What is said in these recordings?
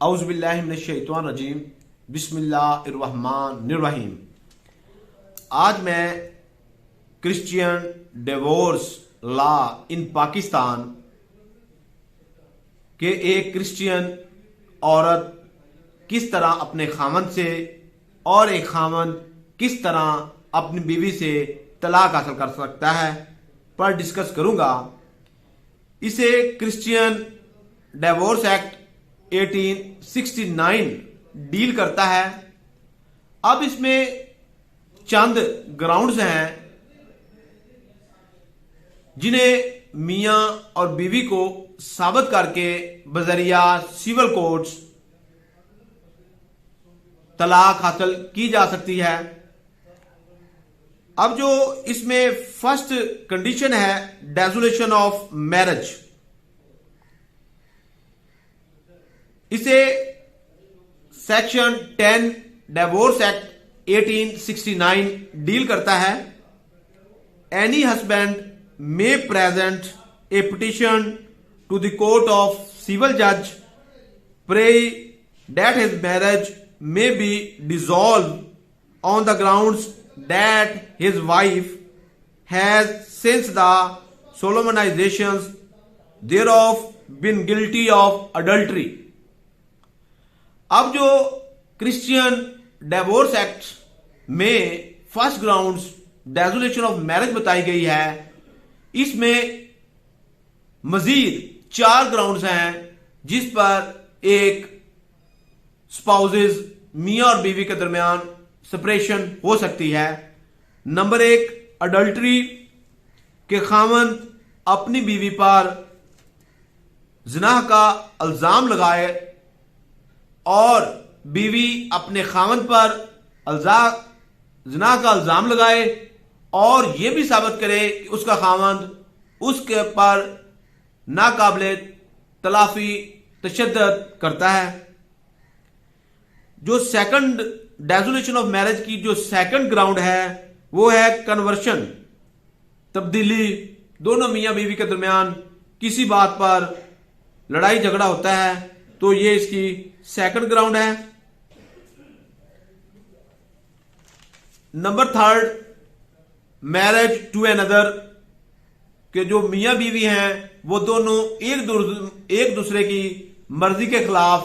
औज़ुबिल्लाहिमिनश्शैतानिर्रजीम बिस्मिल्लाहिर्रहमानिर्रहीम। आज मैं Christian divorce law in Pakistan के एक क्रिश्चियन औरत किस तरह अपने खामन से और एक खामन किस तरह अपनी बीवी से तलाक हासिल कर सकता है पर डिस्कस करूंगा। इसे क्रिश्चियन डिवोर्स एक्ट 1869 डील करता है। अब इसमें चंद ग्राउंड्स हैं जिन्हें मियां और बीवी को साबित करके बजरिया सिविल कोर्ट्स तलाक हासिल की जा सकती है। अब जो इसमें फर्स्ट कंडीशन है डिसोल्यूशन ऑफ मैरिज, इसे सेक्शन 10 डिवोर्स एक्ट 1869 डील करता है। Any husband may present a petition to the court of civil जज pray that his marriage may be dissolved on the grounds that his wife has since the solemnizations thereof been guilty of adultery। अब जो Christian divorce act में first grounds dissolution of marriage बताई गई है, इसमें मजीद 4 grounds हैं जिस पर एक स्पाउसेस मियां और बीवी के दरमियान सेपरेशन हो सकती है। नंबर 1, अडल्ट्री के खामन अपनी बीवी पर जिनाह का इल्जाम लगाए और बीवी अपने खामन पर जिनाह का इल्जाम लगाए और यह भी साबित करे कि उसका खामन उसके पर नाकाबिले तलाफी तशद्दुद करता है। जो सेकंड डिसोल्यूशन ऑफ मैरिज की जो सेकंड ग्राउंड है वो है कन्वर्शन, तब्दीली। दोनों मियां बीवी के दरमियान किसी बात पर लड़ाई झगड़ा होता है तो ये इसकी सेकंड ग्राउंड है। नंबर 3, मैरिज टू अनदर के जो मियां बीवी हैं वो दोनों एक दूसरे की मर्जी के खिलाफ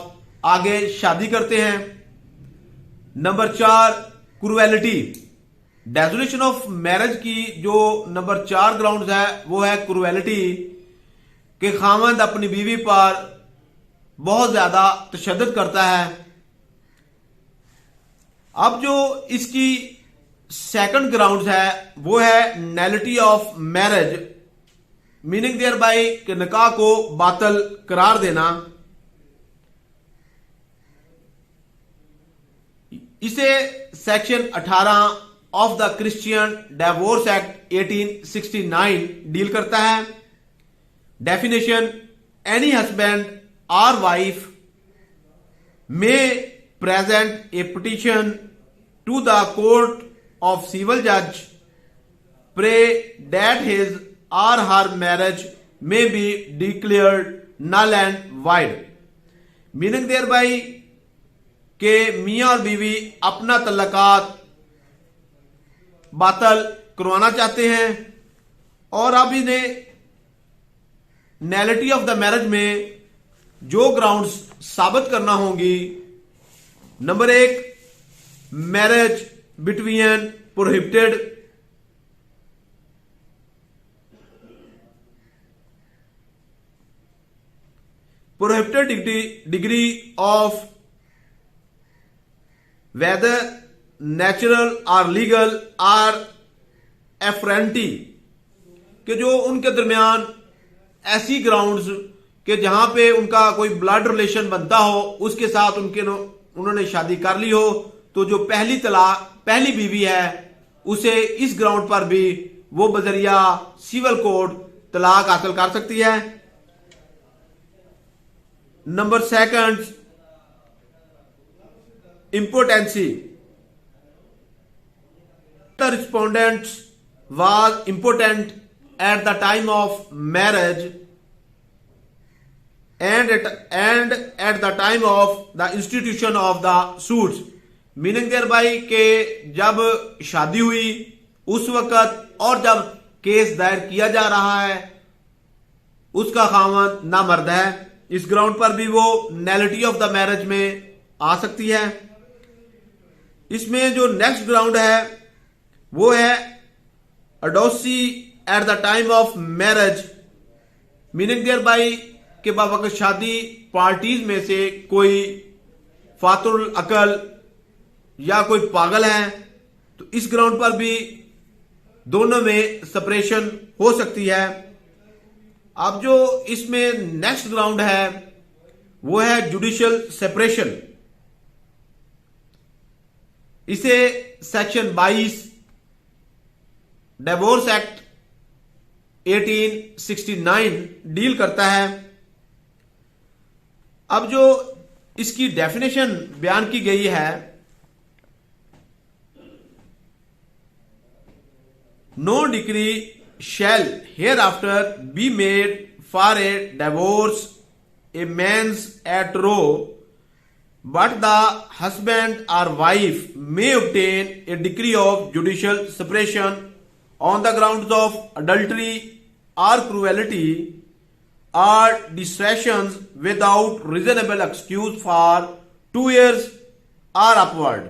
आगे शादी करते हैं। Number 4, cruelty. Dissolution of marriage की जो नंबर 4 ग्राउंड है वो है क्रूएलिटी के खामंद अपनी बीवी पर बहुत ज्यादा तशद्दुद करता है। अब जो इसकी सेकंड ग्राउंड है वो है nullity of marriage, meaning thereby कि निकाह को बातिल करार देना। इसे section 18 of the Christian divorce act 1869 deal करता है। डेफिनेशन, एनी हस्बैंड और wife may present a petition to the court of civil जज प्रे दैट हिज और her marriage may be declared null and void, meaning thereby कि मियां और बीवी अपना तल्लकात बातल करवाना चाहते हैं और अब इन्हें नैलिटी ऑफ द मैरिज में जो ग्राउंड्स साबित करना होंगी। Number 1, marriage between prohibited degree of whether natural और लीगल और एफरेंटी के जो उनके दरमियान ऐसी ग्राउंड्स के जहां पे उनका कोई ब्लड रिलेशन बनता हो उसके साथ उन्होंने शादी कर ली हो तो जो पहली बीवी है उसे इस ग्राउंड पर भी वो बजरिया सिविल कोर्ट तलाक हासिल कर सकती है। Number 2, impotency. The respondent was impotent at the time of marriage and at the time of the institution of the suits, meaning thereby के जब शादी हुई उस वक्त और जब केस दायर किया जा रहा है उसका खामन नामर्द है, इस ग्राउंड पर भी वो नैलिटी ऑफ द मैरिज में आ सकती है। इसमें जो नेक्स्ट ग्राउंड है वो है idiocy at the time of marriage, meaning thereby के बावजूद शादी पार्टीज में से कोई फातुल अकल या कोई पागल है तो इस ग्राउंड पर भी दोनों में सेपरेशन हो सकती है। अब जो इसमें नेक्स्ट ग्राउंड है वो है जुडिशियल सेपरेशन। इसे सेक्शन 22 डिवोर्स एक्ट 1869 डील करता है। अब जो इसकी डेफिनेशन बयान की गई है, no decree shall hereafter be made for a divorce a man's at law, but the husband or wife may obtain a decree of judicial separation on the grounds of adultery or cruelty or distractions without reasonable excuse for 2 years or upward।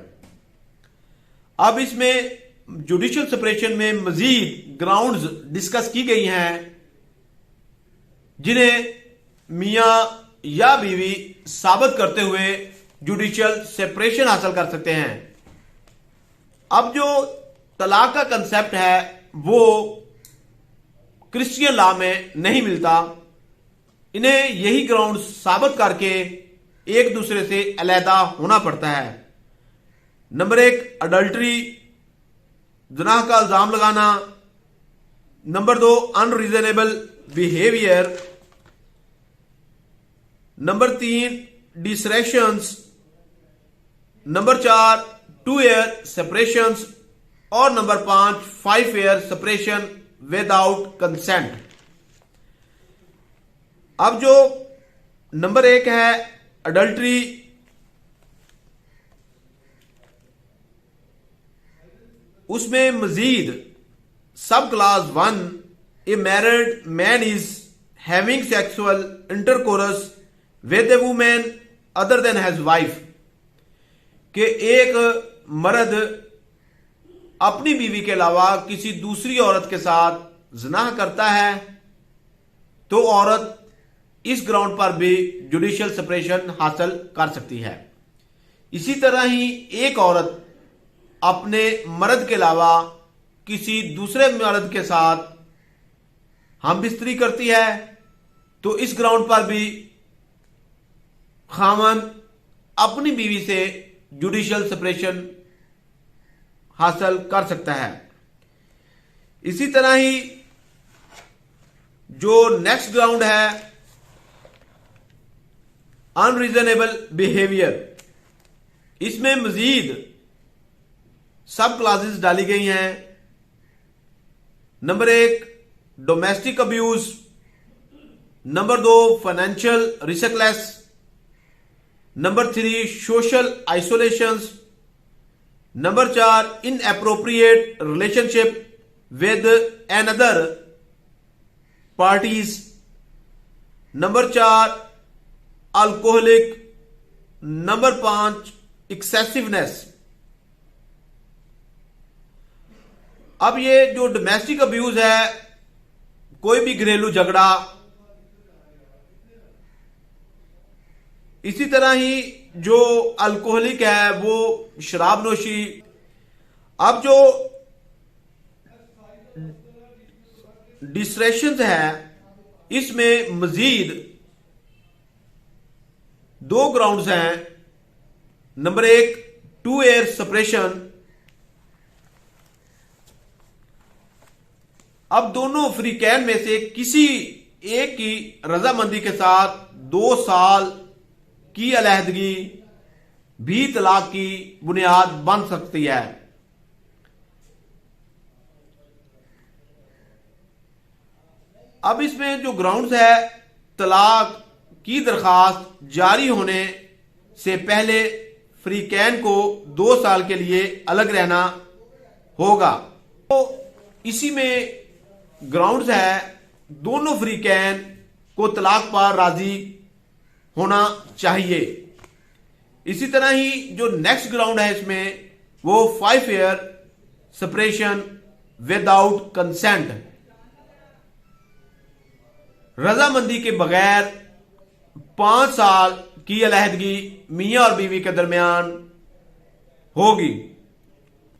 अब इसमें judicial separation में मजीद grounds discuss की गई हैं जिन्हें मियां या बीवी साबित करते हुए जुडिशियल सेपरेशन हासिल कर सकते हैं। अब जो तलाक का कंसेप्ट है वो क्रिश्चियन लॉ में नहीं मिलता, इन्हें यही ग्राउंड साबित करके एक दूसरे से अलहदा होना पड़ता है। नंबर 1 अडल्ट्री, ज़िना का इल्जाम लगाना। Number 2 unreasonable behaviour. Number 3 desertions. Number 4 2 year separations और number 5 5 year separation without consent. अब जो नंबर 1 है अडल्ट्री, उसमें मजीद sub class 1 a married man is having sexual intercourse with a woman other than his wife, कि एक मर्द अपनी बीवी के अलावा किसी दूसरी औरत के साथ ज़िना करता है तो औरत इस ग्राउंड पर भी जुडिशियल सेपरेशन हासिल कर सकती है। इसी तरह ही एक औरत अपने मर्द के अलावा किसी दूसरे मर्द के साथ हम बिस्तरी करती है तो इस ग्राउंड पर भी खामन अपनी बीवी से जुडिशियल सेपरेशन हासिल कर सकता है। इसी तरह ही जो नेक्स्ट ग्राउंड है अनरीजनेबल बिहेवियर, इसमें मजीद सब क्लासेस डाली गई हैं। Number 1 domestic abuse. Number 2 financial recklessness. Number 3 social isolations. Number 4 inappropriate relationship with another parties. Number 4 alcoholic. Number 5 excessiveness. अब ये जो डोमेस्टिक अब्यूज है, कोई भी घरेलू झगड़ा, इसी तरह ही जो अल्कोहलिक है वो शराब नोशी। अब जो डिस्ट्रैक्शंस है इसमें मजीद 2 ग्राउंड्स हैं। Number 1 2 year separation. अब दोनों फ्रीकैन में से किसी एक की रजामंदी के साथ 2 साल की अलहदगी भी तलाक की बुनियाद बन सकती है। अब इसमें जो ग्राउंड्स है तलाक की दरखास्त जारी होने से पहले फ्री कैन को 2 साल के लिए अलग रहना होगा। तो इसी में ग्राउंड्स है, दोनों फ्री कैन को तलाक पर राजी होना चाहिए। इसी तरह ही जो नेक्स्ट ग्राउंड है इसमें वो 5 ईयर सेपरेशन विदाउट कंसेंट, रजामंदी के बगैर 5 साल की अलहदगी मियां और बीवी के दरमियान होगी।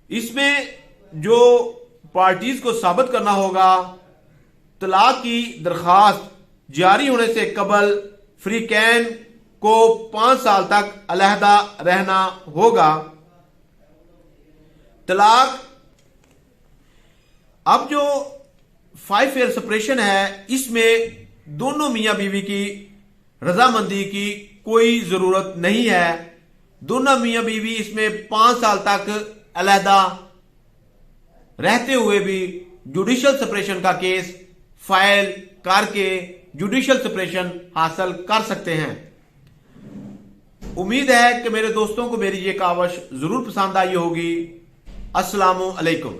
इसमें जो पार्टीज को साबित करना होगा तलाक की दरखास्त जारी होने से कबल फ्री कैन को 5 साल तक अलहदा रहना होगा। तलाक, अब जो 5 ईयर सेपरेशन है इसमें दोनों मियां बीवी की रजामंदी की कोई जरूरत नहीं है। दोनों मियां बीवी इसमें 5 साल तक अलहदा रहते हुए भी जुडिशियल सेपरेशन का केस फाइल करके जुडिशियल सेपरेशन हासिल कर सकते हैं। उम्मीद है कि मेरे दोस्तों को मेरी ये कावश जरूर पसंद आई होगी। अस्सलामु अलैकुम।